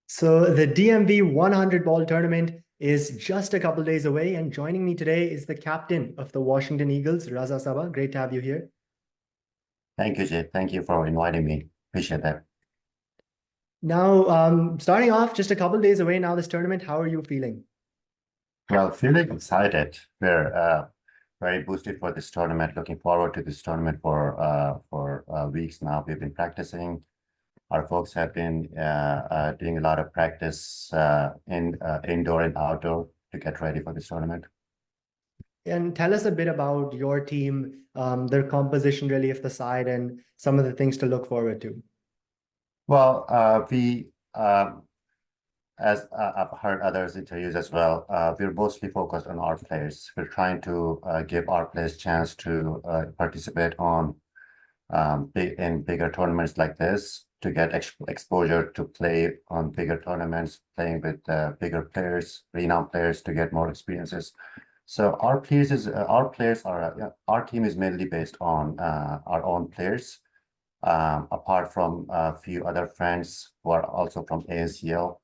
So the DMV 100 ball tournament is just a couple days away, and joining me today is the captain of the Washington Eagles, Raza Saba. Great to have you here. Thank you, Jay. Thank you for inviting me. Appreciate that. Now, starting off just a couple days away now, this tournament, how are you feeling? Well, feeling excited. We're very boosted for this tournament. Looking forward to this tournament for weeks now. We've been practicing. Our folks have been doing a lot of practice in indoor and outdoor to get ready for this tournament. And tell us a bit about your team, their composition really of the side, and some of the things to look forward to. Well, we as I've heard others interviews as well, we're mostly focused on our players. We're trying to give our players chance to participate on in bigger tournaments like this to get exposure to play on bigger tournaments, playing with bigger players, renowned players to get more experiences. So our players are our team is mainly based on our own players. Apart from a few other friends who are also from ANCL,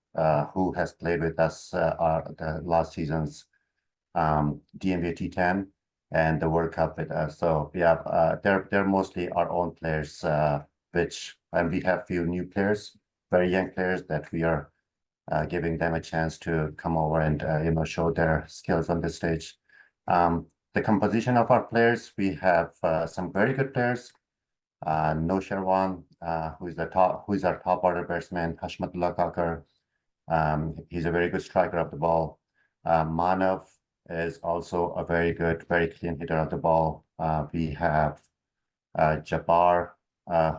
who has played with us the last season's DNB T10 and the World Cup with us. So yeah, they're mostly our own players, and we have few new players, very young players that we are giving them a chance to come over and show their skills on this stage. The composition of our players, we have some very good players. No Sherwan, who is our top order batsman, Hashmatullah Kakar. He's a very good striker of the ball. Manav is also a very good, very clean hitter of the ball. We have Jabbar,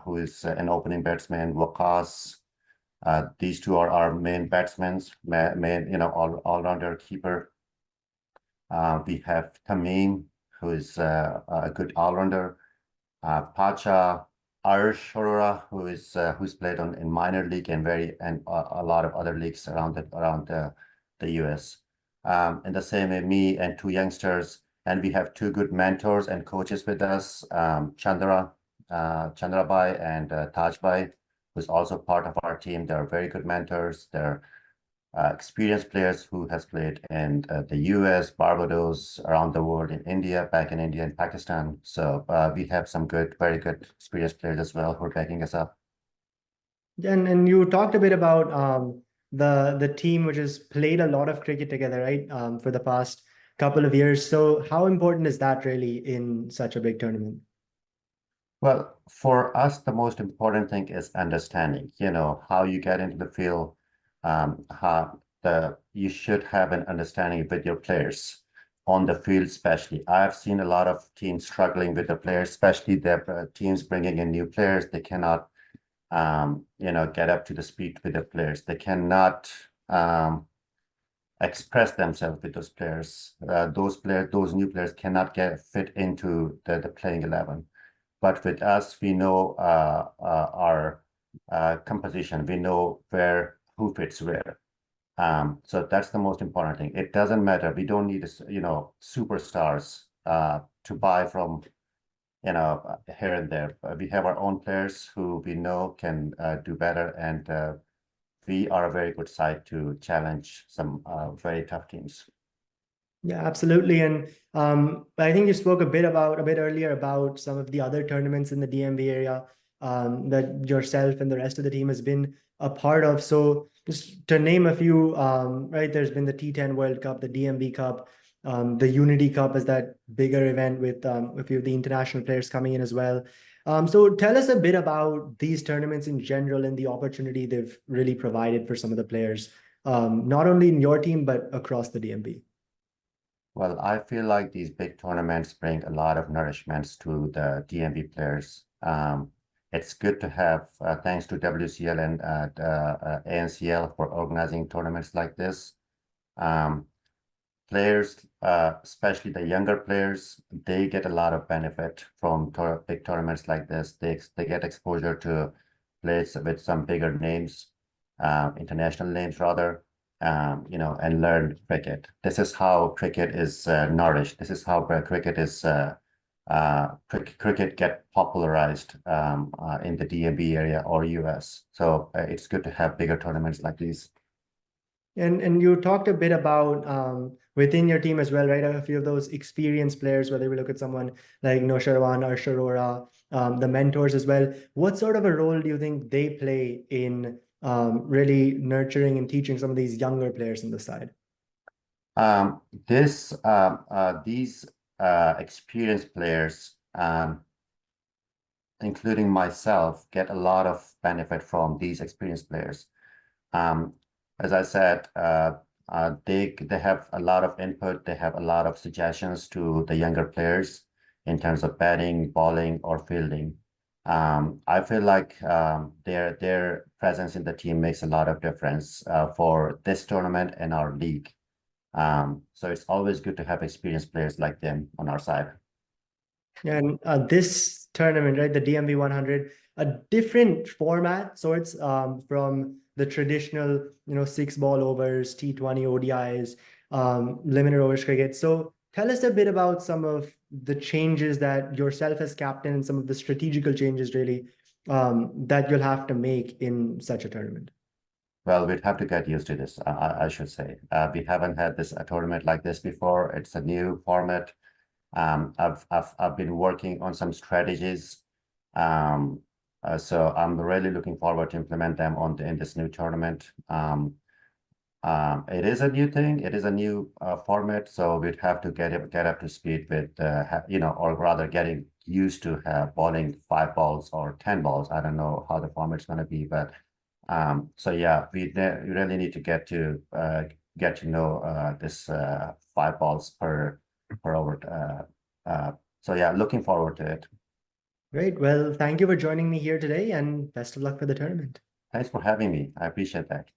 who is an opening batsman, Waqas. These two are our main batsmen, all-rounder keeper. We have Tamim, who is a good all-rounder. Pacha, Arsh Arora, who's played in minor league and a lot of other leagues around the US. And the same with me and two youngsters, and we have two good mentors and coaches with us, Chandra Bhai and Taj Bhai, who's also part of our team. They're very good mentors. They're experienced players who has played in the US, Barbados, around the world, in India, back in India and Pakistan. So we have some very good experienced players as well who are backing us up. And you talked a bit about the team which has played a lot of cricket together, right? For the past couple of years. So how important is that really in such a big tournament? Well, for us, the most important thing is understanding, how you get into the field, how you should have an understanding with your players on the field, especially. I've seen a lot of teams struggling with the players, especially their teams bringing in new players. They cannot, get up to the speed with the players. They cannot express themselves with those players. Those new players cannot fit into the playing 11. But with us, we know our composition. We know who fits where. So that's the most important thing. It doesn't matter. We don't need, superstars to buy from, here and there. We have our own players who we know can do better, and we are a very good side to challenge some very tough teams. Yeah, absolutely. And I think you spoke a bit earlier about some of the other tournaments in the DMV area that yourself and the rest of the team has been a part of. So just to name a few, right, there's been the T10 World Cup, the DMV Cup, the Unity Cup is that bigger event with a few of the international players coming in as well. So tell us a bit about these tournaments in general and the opportunity they've really provided for some of the players, not only in your team, but across the DMV. Well, I feel like these big tournaments bring a lot of nourishments to the DMV players. It's good to have, thanks to WCL and ANCL for organizing tournaments like this. Players, especially the younger players, they get a lot of benefit from big tournaments like this. They get exposure to players with some bigger names, international names rather, and learn cricket. This is how cricket is nourished. This is how cricket is cricket get popularized in the DMV area or US. So it's good to have bigger tournaments like these. And you talked a bit about within your team as well, right? A few of those experienced players, whether we look at someone like Noshirwan or Sharora, the mentors as well. What sort of a role do you think they play in really nurturing and teaching some of these younger players in the side? These experienced players, including myself, get a lot of benefit from these experienced players. As I said, they have a lot of input. They have a lot of suggestions to the younger players in terms of batting, bowling, or fielding. I feel like their presence in the team makes a lot of difference for this tournament and our league. So it's always good to have experienced players like them on our side. And this tournament, right, the DMV 100, a different format sorts from the traditional, 6 ball overs, T20 ODIs, limited overs cricket. So tell us a bit about some of the changes that yourself as captain and some of the strategical changes really that you'll have to make in such a tournament. Well, we'd have to get used to this, I should say. We haven't had a tournament like this before. It's a new format. I've been working on some strategies. So I'm really looking forward to implement them in this new tournament. It is a new thing. It is a new format, so we'd have to get up to speed with, or rather getting used to bowling 5 balls or 10 balls. I don't know how the format's going to be, but so yeah, we really need to get to know this 5 balls per over. So yeah, looking forward to it. Great. Well, thank you for joining me here today and best of luck for the tournament. Thanks for having me. I appreciate that.